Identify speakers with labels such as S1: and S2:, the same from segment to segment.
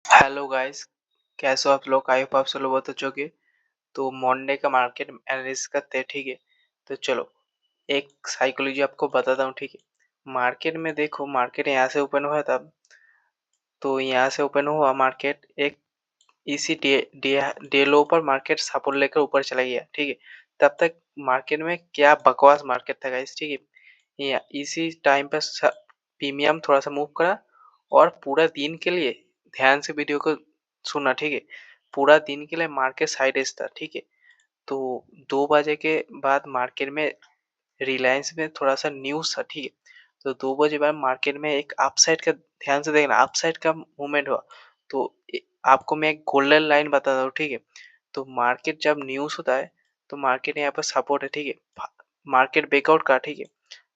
S1: Hello guys, कैसे हो आप लोग? आई होप आप सब लोग बहुत अच्छे होंगे। तो मंडे का मार्केट एनालिसिस करते हैं, ठीक है। तो चलो एक साइकोलॉजी आपको बताता हूँ, ठीक है। मार्केट में देखो, मार्केट यहाँ से ओपन हुआ था। तो यहाँ से ओपन हुआ मार्केट, एक इसी डे डे डे लो पर मार्केट सपोर्ट लेकर ऊपर चला गया, ठीक है। तब तक मार्केट में क्या बकवास मार्केट था गाइस, ठीक है। इसी टाइम पर प्रीमियम थोड़ा सा मूव करा और पूरा दिन के लिए ध्यान से वीडियो को सुनना, ठीक है। पूरा दिन के लिए मार्केट साइड था, ठीक है। तो 2 बजे के बाद मार्केट में रिलायंस में थोड़ा सा न्यूज़ था, ठीक है। तो 2 बजे बाद मार्केट में एक अपसाइड का, ध्यान से देखना, अपसाइड का मूवमेंट हुआ। तो आपको मैं एक गोल्डन लाइन बताता हूँ, ठीक है। तो मार्केट जब न्यूज़ होता है तो मार्केट यहाँ पर सपोर्ट है, ठीक है। मार्केट ब्रेकआउट का, ठीक है।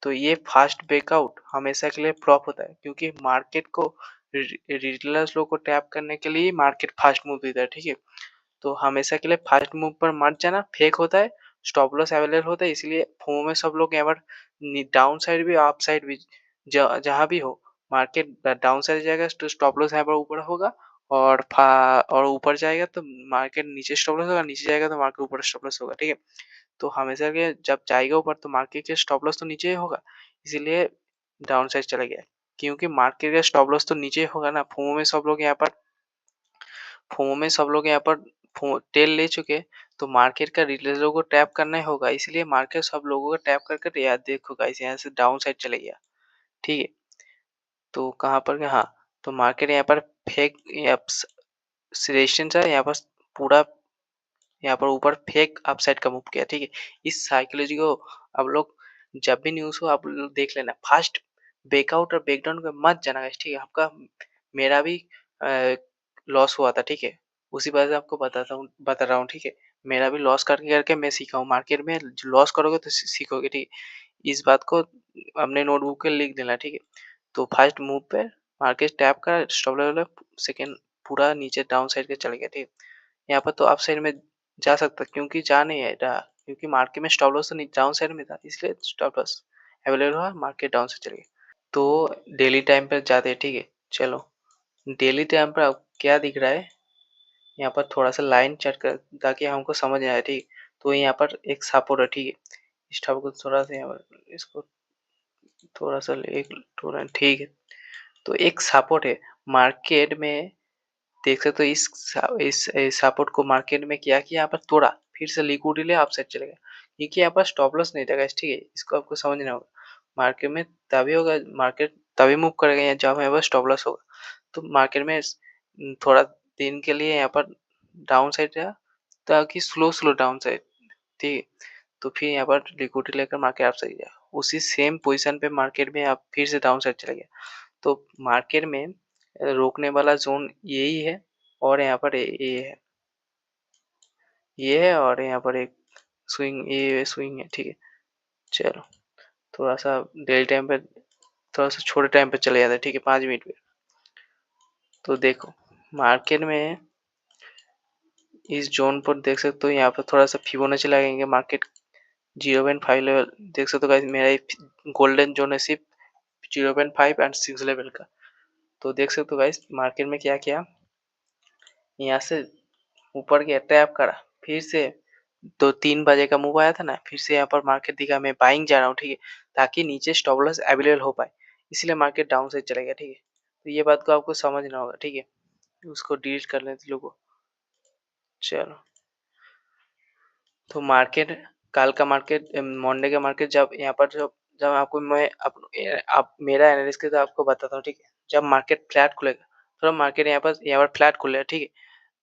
S1: तो ये फास्ट ब्रेकआउट हमेशा के लिए फ्लॉप होता है, क्योंकि मार्केट को रिटेलर्स लोग को टैप करने के लिए मार्केट फास्ट मूव देता है, ठीक है। तो हमेशा के लिए फास्ट मूव पर मत जाना, फेक होता है। स्टॉप लॉस अवेलेबल होता है, इसलिए फोमो में सब लोग यहाँ पर डाउन साइड भी अप साइड भी जहाँ भी हो, मार्केट डाउन साइड जाएगा तो स्टॉप लॉस यहाँ पर ऊपर होगा। और ऊपर जाएगा तो मार्केट नीचे स्टॉप लॉस होगा, नीचे जाएगा तो मार्केट ऊपर स्टॉप लॉस होगा, ठीक है। तो हमेशा के जब जाएगा ऊपर तो मार्केट के स्टॉप लॉस तो नीचे ही होगा, इसीलिए डाउन साइड चला गया। क्योंकि मार्केट का स्टॉप लॉस तो नीचे ही होगा ना। फोमो में सब लोग यहाँ पर टेल ले चुके हैं, तो मार्केट का रिटेलरों को टैप करना ही होगा, इसलिए मार्केट सब लोगों को टैप करके यार देखो गाइस, यहाँ से डाउन साइड चले गया, ठीक है। तो कहाँ पर हाँ, तो मार्केट यहाँ पर फेक सिलेक्शन था, यहाँ पर पूरा यहाँ पर ऊपर फेक अपसाइड का मूव किया, ठीक है। इस साइकोलॉजी को आप लोग जब भी न्यूज़ हो आप लोग देख लेना, फास्ट ब्रेकआउट और ब्रेकडाउन में मत जाना गाइस, ठीक है। आपका मेरा भी लॉस हुआ था, ठीक है। उसी वजह से आपको बता रहा हूँ, ठीक है। मेरा भी लॉस करके करके मैं सीखा हूँ। मार्केट में लॉस करोगे तो सीखोगे, ठीक है। इस बात को अपने नोटबुक पे लिख देना, ठीक है। तो फर्स्ट मूव पे मार्केट टैप का स्टॉप लेवल, सेकेंड पूरा नीचे डाउन साइड के चले गया, ठीक है। यहाँ पर तो अप साइड में जा सकता, क्योंकि जा नहीं है रहा, क्योंकि मार्केट में स्टॉप लॉस तो डाउन साइड में था, इसलिए स्टॉप लॉस अवेलेबल हुआ, मार्केट डाउन से चली गई। तो डेली टाइम पर जाते हैं, ठीक है। चलो डेली टाइम पर अब क्या दिख रहा है, यहाँ पर थोड़ा सा लाइन चेक कर ताकि हमको समझ आए, ठीक। तो यहाँ पर एक सपोर्ट है, ठीक है। इस टाइप को थोड़ा सा यहाँ पर इसको थोड़ा सा एक थोड़ा, ठीक है। तो एक सपोर्ट है मार्केट में, देख सकते हो। इस सपोर्ट को मार्केट में क्या किया, यहाँ पर तोड़ा, फिर से लिक्विडिटी ले अपसाइड चलेगा, क्योंकि यहाँ पर स्टॉप लॉस नहीं था गाइस, ठीक है। इसको आपको समझना होगा। मार्केट में तभी होगा, मार्केट तभी मूव करेगा यहाँ जब यहाँ पर स्टॉप लॉस होगा। तो मार्केट में थोड़ा दिन के लिए यहाँ पर डाउन साइड रहा, ताकि स्लो स्लो डाउन साइड, ठीक है। तो फिर यहाँ पर लिक्विडिटी लेकर मार्केट अपसाइड गया, उसी सेम पोजीशन पे मार्केट में आप फिर से डाउन साइड चला गया। तो मार्केट में रोकने वाला जोन यही है, और यहाँ पर ये है, और यहाँ पर एक ये स्विंग है, ठीक है। चलो थोड़ा सा डेली टाइम पे, थोड़ा सा छोटे टाइम पे चले जाते हैं, ठीक है, 5 मिनट पे। तो देखो मार्केट में इस जोन पर देख सकते हो, यहाँ पर थोड़ा सा फिबोनाची लगाएंगे, मार्केट 0.5 लेवल देख सकते हो गाइस। मेरा गोल्डन जोन है सिर्फ 0.5 एंड 6 लेवल का। तो देख सकते हो गाइस मार्केट में क्या किया, यहाँ से ऊपर गया, टैप करा, फिर से 2-3 बजे का मूव आया था ना, फिर से यहाँ पर मार्केट दिखा, मैं बाइंग जा रहा हूँ, ठीक है, ताकि नीचे स्टॉप लॉस अवेलेबल हो पाए, इसलिए मार्केट डाउन साइड चलेगा, ठीक है। तो ये बात को आपको समझना होगा, ठीक है। उसको डिलीट कर लेते लोगों। चलो तो मार्केट, कल का मार्केट, मंडे का मार्केट, जब यहाँ पर जब जब आपको मैं आप मेरा एनालिसिस के साथ आपको बताता हूँ, ठीक है। जब मार्केट फ्लैट खुलेगा, थोड़ा मार्केट यहाँ पर फ्लैट खुलेगा, ठीक है।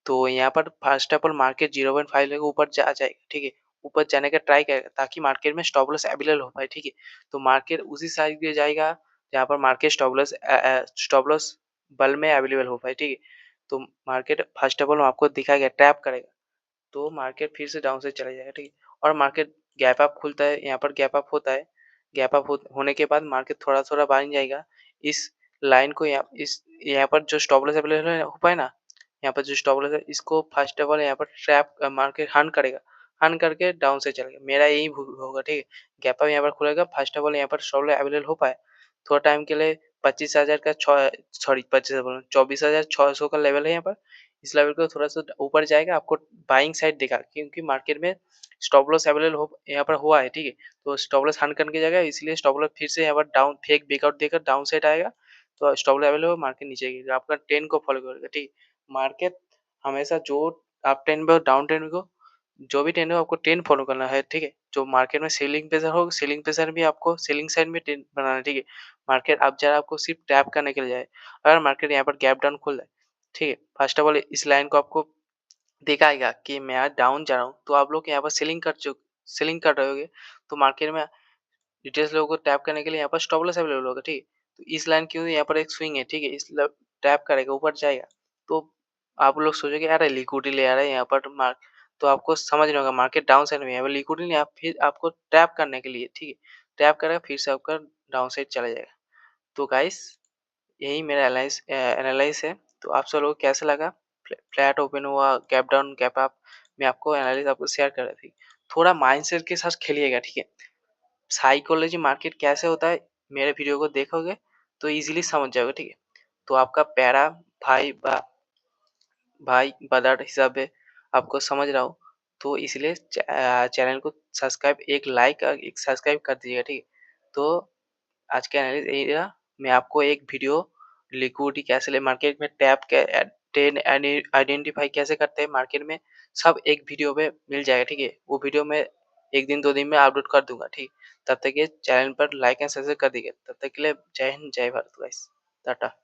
S1: तो यहाँ पर फर्स्ट ऑफ ऑल मार्केट 0.5 लेकर ऊपर जा जाएगा, ठीक है। ऊपर जाने का ट्राई करेगा, ताकि मार्केट में स्टॉप लॉस अवेलेबल हो पाए, ठीक है। तो मार्केट उसी साइड पे जाएगा जहाँ पर मार्केट स्टॉप लॉस बल में अवेलेबल हो पाए, ठीक है। तो मार्केट फर्स्ट ऑफ ऑल आपको दिखाएगा, ट्रैप करेगा, तो मार्केट फिर से डाउन से चला जाएगा, ठीक है। और मार्केट गैप अप खुलता है, यहाँ पर गैप अप होता है। गैप अप होने के बाद मार्केट थोड़ा थोड़ा बढ़ जाएगा। इस लाइन को यहाँ पर जो स्टॉप लॉस अवेलेबल हो पाए ना, यहाँ पर जो स्टॉप लॉस है, इसको फर्स्ट ऑफ ऑल यहाँ पर ट्रैप मार्केट हन करेगा, हन करके डाउन से चलेगा। मेरा यही होगा, ठीक है। गैप अप यहाँ पर खुलेगा, फर्स्ट ऑफ ऑल यहाँ पर स्टॉप लॉस अवेलेबल हो पाए, थोड़ा टाइम के लिए 25,000 का सॉरी 25,000 बोल रहा हूँ, 24,600 का लेवल है यहाँ पर। इस लेवल को थोड़ा-सा ऊपर जाएगा, आपको बाइंग साइड दिखा, क्योंकि मार्केट में स्टॉप लॉस अवेलेबल हो यहाँ पर हुआ है, ठीक है? तो स्टॉप लॉस हंट करने की जगह इसलिए स्टॉप लॉस फिर से यहाँ पर डाउन फेक ब्रेकआउट देकर डाउन साइड आएगा, तो स्टॉप लॉस अवेलेबल हो, मार्केट नीचे गिरेगा। आपका ट्रेंड को फॉलो करेगा, ठीक है? मार्केट हमेशा जो अप ट्रेंड में हो, डाउन ट्रेंड में हो, जो भी ट्रेंड हो आपको ट्रेंड फॉलो करना है, ठीक है? जो मार्केट में सेलिंग प्रेशर हो, सेलिंग प्रेशर भी आपको सेलिंग साइड में ट्रेंड बनाना है, ठीक है? मार्केट अब ज़रा आपको सिर्फ टैप करने के लिए जाए। अगर मार्केट यहाँ पर गैप डाउन खुल जाए, ठीक है? फर्स्ट ऑफ ऑल इस लाइन को आपको दिखाएगा कि मैं आज डाउन जा रहा हूँ, तो आप लोग यहाँ पर सेलिंग कर रहे होगे, तो मार्केट में डिटेल्स लोगों को टैप करने के लिए यहाँ पर स्टॉप लॉस अवेलेबल होगा, ठीक है? तो इस लाइन क्यों यहाँ पर एक स्विंग है, ठीक है? टैप करेगा, ऊपर जाएगा, तो आप लोग सोचोगे अरे लिक्विडिटी ले आ रहा है यहाँ पर मार्क, तो आपको समझ नहीं होगा मार्केट डाउन साइड में है, लिक्विडिटी नहीं, आप फिर आपको टैप करने के लिए, ठीक है? टैप करेगा, फिर से आपका डाउन साइड चला जाएगा। तो गाइस यही मेरा एनालाइज़ है। तो आप सब लोगों को कैसा लगा? फ्लैट ओपन हुआ, गैप डाउन, गैप अप, मैं आपको एनालिसिस आपको शेयर कर रहा थी। थोड़ा माइंडसेट के साथ खेलिएगा, ठीक है? साइकोलॉजी मार्केट कैसे होता है, मेरे वीडियो को देखोगे तो ईज़िली समझ जाओगे, ठीक है? तो आपका प्यारा भाई भाई ब्रदर हिसाब से आपको समझ रहा हूँ, तो इसलिए चैनल को सब्सक्राइब, एक लाइक और एक सब्सक्राइब कर दीजिएगा, ठीक है? तो आज का एनालिसिस यही रहा। मैं आपको एक वीडियो लिक्विडिटी कैसे ले मार्केट में टैप के ट्रेंड आइडेंटिफाई कैसे करते हैं मार्केट में, सब एक वीडियो में मिल जाएगा, ठीक है? वो वीडियो मैं 1 दिन 2 दिन में अपलोड कर दूँगा, ठीक? तब तक ये चैनल पर लाइक एंड सब्सक्राइब कर दीजिएगा। तब तक के लिए जय हिंद, जय भारत गाइस। टाटा।